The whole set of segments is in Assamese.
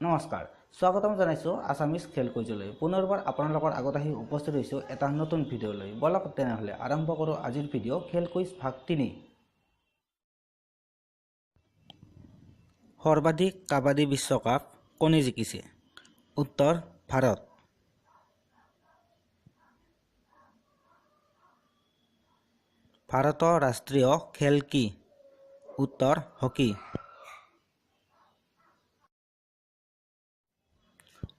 নমস্কাৰ, স্বাগতম জানাইছো আছামিজ খেল কুইজলৈ। পুনৰবাৰ আপোনালোকৰ আগত আহি উপস্থিত হৈছো এটা নতুন ভিডিঅ' লৈ। বলক তেনেহ'লে আৰম্ভ কৰোঁ আজিৰ ভিডিঅ' খেল কুইজ ভাগ 3। সৰ্বাধিক কাবাডী বিশ্বকাপ কোনে জিকিছে? উত্তৰ ভাৰত। ভাৰতৰ ৰাষ্ট্ৰীয় খেল কি? উত্তৰ হকী।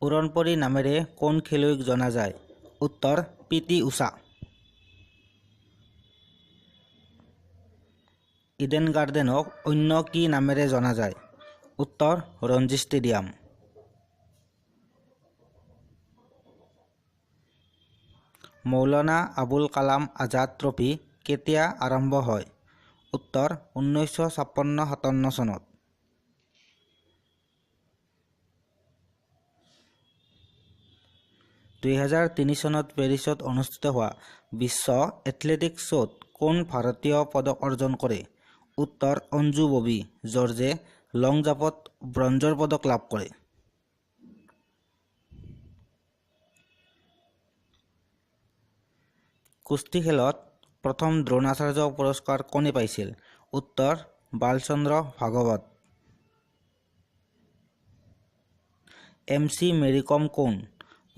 উৰণপৰি নামেৰে কোন খেলুৱৈক জনা যায়? উত্তৰ পিটি উষা। ইডেন গাৰ্ডেনক অন্য কি নামেৰে জনা যায়? উত্তৰ ৰঞ্জি ষ্টেডিয়াম। মৌলানা আবুল কালাম আজাদ ট্ৰফী কেতিয়া আৰম্ভ হয়? উত্তৰ 1956-57 চনত। (2003 চনত পেৰিছত অনুষ্ঠিত হোৱা বিশ্ব এথলেটিকছত কোন ভাৰতীয় পদক অৰ্জন কৰে? উত্তৰ অঞ্জু ববি জৰ্জে লং জাম্পত ব্ৰঞ্জৰ পদক লাভ কৰে। কুস্তি খেলত প্ৰথম দ্ৰোণাচাৰ্য পুৰস্কাৰ কোনে পাইছিল? উত্তৰ বালচন্দ্ৰ ভাগৱত। MC মেৰিকম কোন?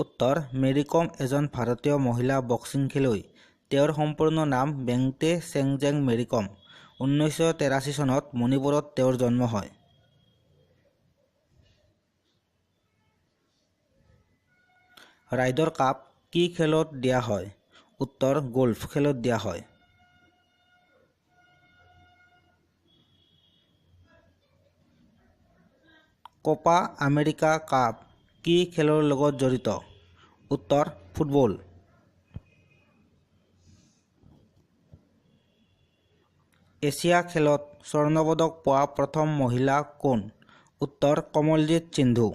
উত্তৰ মেৰিকম এজন ভাৰতীয় মহিলা বক্সিং খেলুৱৈ। তেওঁৰ সম্পূৰ্ণ নাম বেংটে চেংজেং মেৰিকম। 1983 চনত মণিপুৰত তেওঁৰ জন্ম হয়। ৰাইডাৰ কাপ কি খেলত দিয়া হয়? উত্তৰ গল্ফ খেলত দিয়া হয়। কোপা আমেৰিকা কাপ কি খেলৰ লগত জড়িত? উত্তৰ ফুটবল। এছিয়া খেলত স্বৰ্ণ পদক পোৱা প্ৰথম মহিলা কোন? উত্তৰ কমলজিৎ সিন্ধু।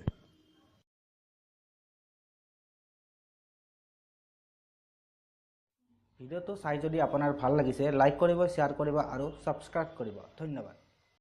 ভিডিঅ'টো চাই যদি আপোনাৰ ভাল লাগিছে লাইক কৰিব, শ্বেয়াৰ কৰিব আৰু ছাবস্ক্ৰাইব কৰিব। ধন্যবাদ।